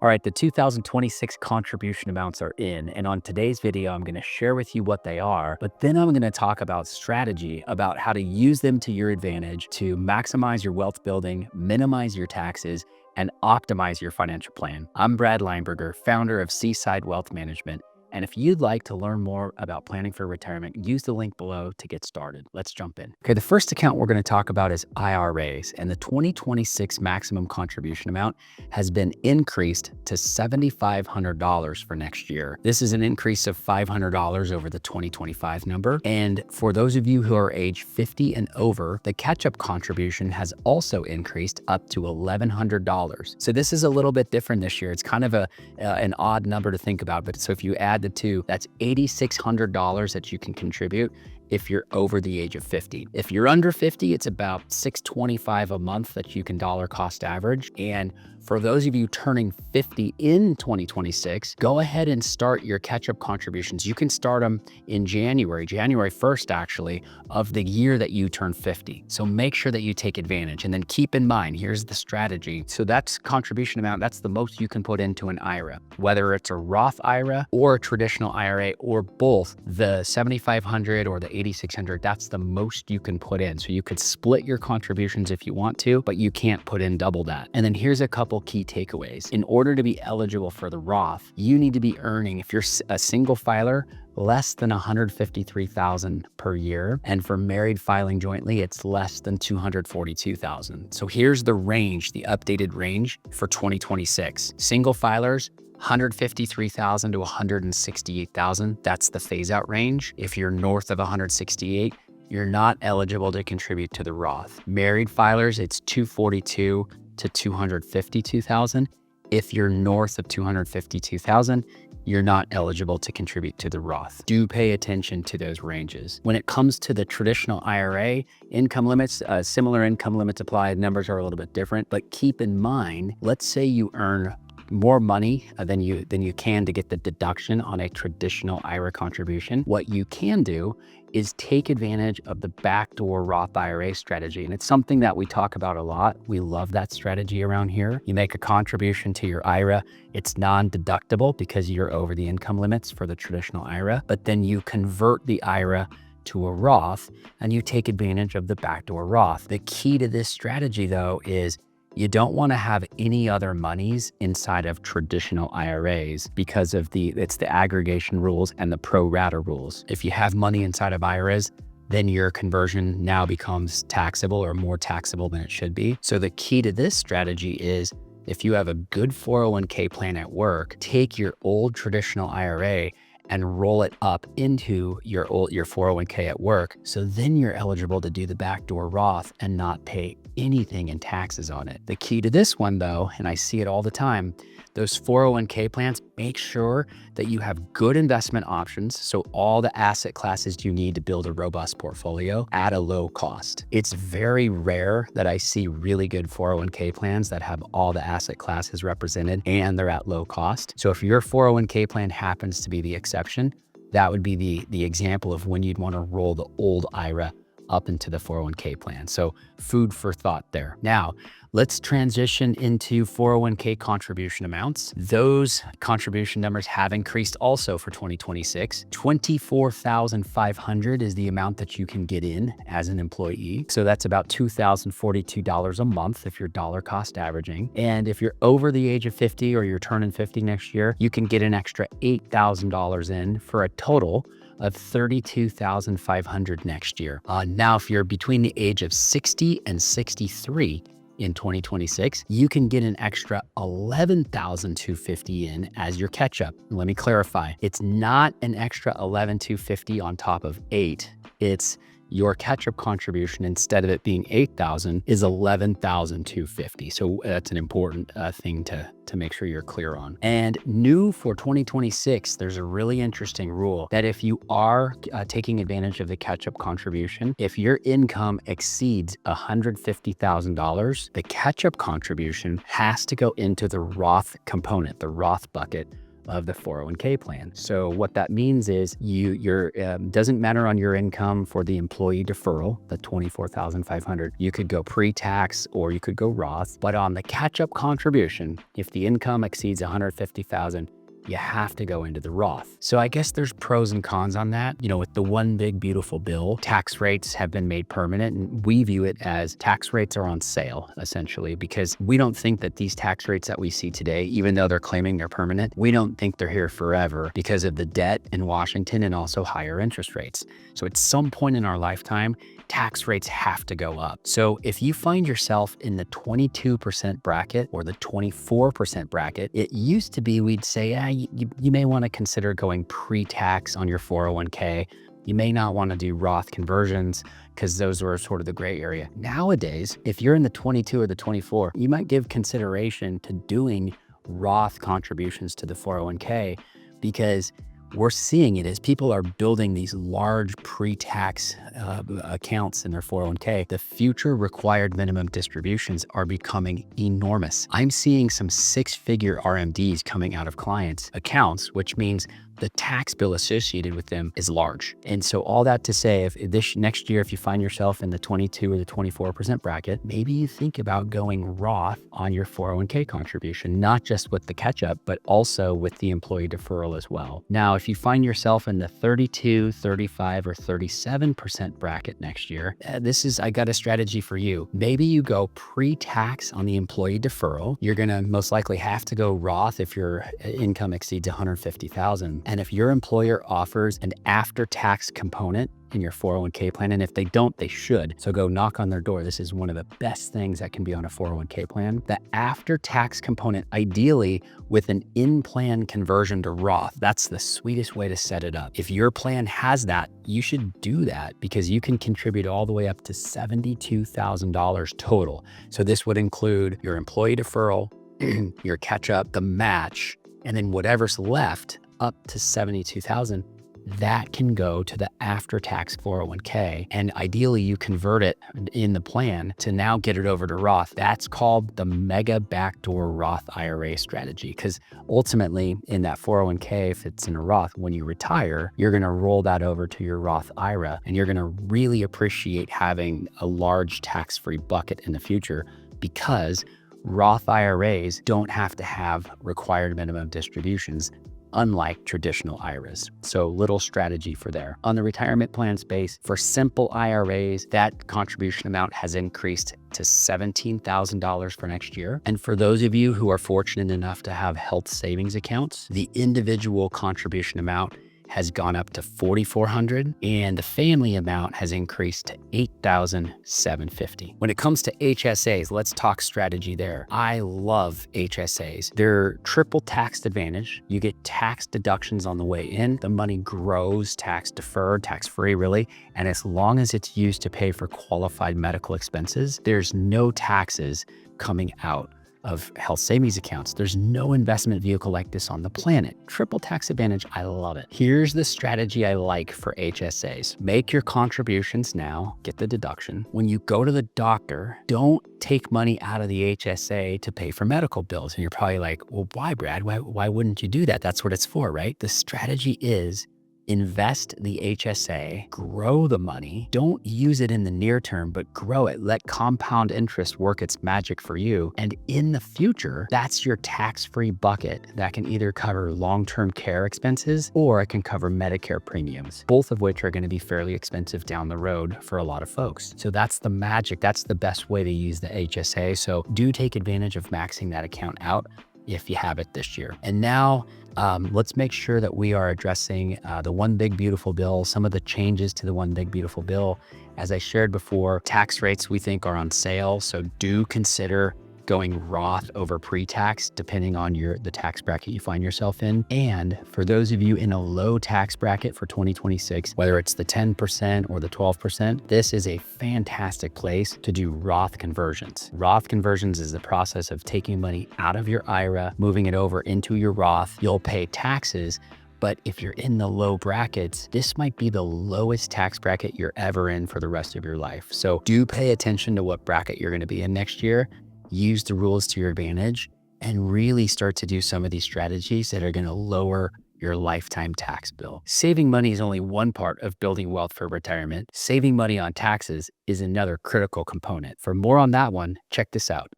All right, the 2026 contribution amounts are in, and on today's video, I'm going to share with you what they are, but then I'm going to talk about strategy, about how to use them to your advantage to maximize your wealth building, minimize your taxes, and optimize your financial plan. I'm Brad Lineberger, founder of Seaside Wealth Management. And if you'd like to learn more about planning for retirement, use the link below to get started. Let's jump in. Okay, the first account we're going to talk about is IRAs, and the 2026 maximum contribution amount has been increased to $7,500 for next year. This is an increase of $500 over the 2025 number. And for those of you who are age 50 and over, the catch-up contribution has also increased up to $1,100. So this is a little bit different this year. It's kind of an odd number to think about, but so if you add the two, that's $8,600 that you can contribute if you're over the age of 50. If you're under 50, it's about $625 a month that you can dollar cost average. And for those of you turning 50 in 2026, go ahead and start your catch-up contributions. You can start them in January 1st, actually, of the year that you turn 50. So make sure that you take advantage. And then keep in mind, here's the strategy. So that's contribution amount. That's the most you can put into an IRA, whether it's a Roth IRA or a traditional IRA or both. The 7,500 or the 8,600, that's the most you can put in. So you could split your contributions if you want to, but you can't put in double that. And then here's a couple key takeaways. In order to be eligible for the Roth, you need to be earning, if you're a single filer, less than $153,000 per year. And for married filing jointly, it's less than $242,000. So here's the range, the updated range for 2026. Single filers, $153,000 to $168,000. That's the phase out range. If you're north of 168, you're not eligible to contribute to the Roth. Married filers, it's $242,000 to $252,000. If you're north of $252,000, you're not eligible to contribute to the Roth. Do pay attention to those ranges. When it comes to the traditional IRA income limits, similar income limits apply. Numbers are a little bit different, but keep in mind, let's say you earn more money than you can to get the deduction on a traditional IRA contribution. What you can do is take advantage of the backdoor Roth IRA strategy. And it's something that we talk about a lot. We love that strategy around here. You make a contribution to your IRA. It's non-deductible because you're over the income limits for the traditional IRA, but then you convert the IRA to a Roth and you take advantage of the backdoor Roth. The key to this strategy though is you don't want to have any other monies inside of traditional IRAs because of it's the aggregation rules and the pro rata rules. If you have money inside of IRAs, then your conversion now becomes taxable or more taxable than it should be. So the key to this strategy is if you have a good 401k plan at work, take your old traditional IRA and roll it up into your 401k at work. So then you're eligible to do the backdoor Roth and not pay anything in taxes on it. The key to this one though, and I see it all the time, those 401k plans, make sure that you have good investment options. So all the asset classes you need to build a robust portfolio at a low cost. It's very rare that I see really good 401k plans that have all the asset classes represented and they're at low cost. So if your 401k plan happens to be the exception, that would be the example of when you'd want to roll the old IRA up into the 401k plan. So food for thought there. Now, let's transition into 401k contribution amounts. Those contribution numbers have increased also for 2026. $24,500 is the amount that you can get in as an employee. So that's about $2,042 a month if you're dollar cost averaging. And if you're over the age of 50 or you're turning 50 next year, you can get an extra $8,000 in for a total of $32,500 next year. Now, if you're between the age of 60 and 63 in 2026, you can get an extra $11,250 in as your catch-up. Let me clarify. It's not an extra $11,250 on top of 8. It's your catch-up contribution, instead of it being $8,000, is $11,250. So that's an important thing to make sure you're clear on. And new for 2026, there's a really interesting rule that if you are taking advantage of the catch-up contribution, if your income exceeds $150,000, the catch-up contribution has to go into the Roth component, the Roth bucket of the 401k plan. So what that means is your doesn't matter on your income for the employee deferral, the $24,500. You could go pre-tax or you could go Roth, but on the catch-up contribution, if the income exceeds $150,000, you have to go into the Roth. So I guess there's pros and cons on that. With the one big beautiful bill, tax rates have been made permanent, and we view it as tax rates are on sale, essentially, because we don't think that these tax rates that we see today, even though they're claiming they're permanent, we don't think they're here forever because of the debt in Washington and also higher interest rates. So at some point in our lifetime, tax rates have to go up. So if you find yourself in the 22% bracket or the 24% bracket, it used to be we'd say, you may want to consider going pre-tax on your 401k. You may not want to do Roth conversions because those are sort of the gray area. Nowadays, if you're in the 22 or the 24, you might give consideration to doing Roth contributions to the 401k because we're seeing it as people are building these large pre-tax accounts in their 401k. The future required minimum distributions are becoming enormous. I'm seeing some six-figure RMDs coming out of clients' accounts, which means the tax bill associated with them is large. And so all that to say, if this next year, if you find yourself in the 22 or the 24% bracket, maybe you think about going Roth on your 401k contribution, not just with the catch-up, but also with the employee deferral as well. Now, if you find yourself in the 32, 35, or 37% bracket next year, I got a strategy for you. Maybe you go pre-tax on the employee deferral. You're gonna most likely have to go Roth if your income exceeds $150,000. And if your employer offers an after-tax component in your 401k plan, and if they don't, they should. So go knock on their door. This is one of the best things that can be on a 401k plan. The after-tax component, ideally with an in-plan conversion to Roth, that's the sweetest way to set it up. If your plan has that, you should do that because you can contribute all the way up to $72,000 total. So this would include your employee deferral, your catch-up, the match, and then whatever's left up to $72,000, that can go to the after-tax 401k. And ideally you convert it in the plan to now get it over to Roth. That's called the mega backdoor Roth IRA strategy. Because ultimately in that 401k, if it's in a Roth, when you retire, you're gonna roll that over to your Roth IRA and you're gonna really appreciate having a large tax-free bucket in the future because Roth IRAs don't have to have required minimum distributions, unlike traditional IRAs. So little strategy for there. On the retirement plan space, for simple IRAs, that contribution amount has increased to $17,000 for next year. And for those of you who are fortunate enough to have health savings accounts, the individual contribution amount has gone up to $4,400 and the family amount has increased to $8,750. When it comes to HSAs, let's talk strategy there. I love HSAs. They're triple tax advantage. You get tax deductions on the way in. The money grows tax deferred, tax free really. And as long as it's used to pay for qualified medical expenses, there's no taxes coming out of health savings accounts. There's no investment vehicle like this on the planet. Triple tax advantage, I love it. Here's the strategy I like for HSAs. Make your contributions now, get the deduction. When you go to the doctor, don't take money out of the HSA to pay for medical bills. And you're probably like, well, why, Brad? Why wouldn't you do that? That's what it's for, right? The strategy is invest the HSA, grow the money. Don't use it in the near term, but grow it. Let compound interest work its magic for you. And in the future, that's your tax-free bucket that can either cover long-term care expenses or it can cover Medicare premiums, both of which are going to be fairly expensive down the road for a lot of folks. So that's the magic. That's the best way to use the HSA. So do take advantage of maxing that account out if you have it this year. And now let's make sure that we are addressing the One Big Beautiful Bill, some of the changes to the One Big Beautiful Bill. As I shared before, tax rates we think are on sale, so do consider going Roth over pre-tax, depending on the tax bracket you find yourself in. And for those of you in a low tax bracket for 2026, whether it's the 10% or the 12%, this is a fantastic place to do Roth conversions. Roth conversions is the process of taking money out of your IRA, moving it over into your Roth. You'll pay taxes, but if you're in the low brackets, this might be the lowest tax bracket you're ever in for the rest of your life. So do pay attention to what bracket you're going to be in next year. Use the rules to your advantage and really start to do some of these strategies that are going to lower your lifetime tax bill. Saving money is only one part of building wealth for retirement. Saving money on taxes is another critical component. For more on that one, check this out.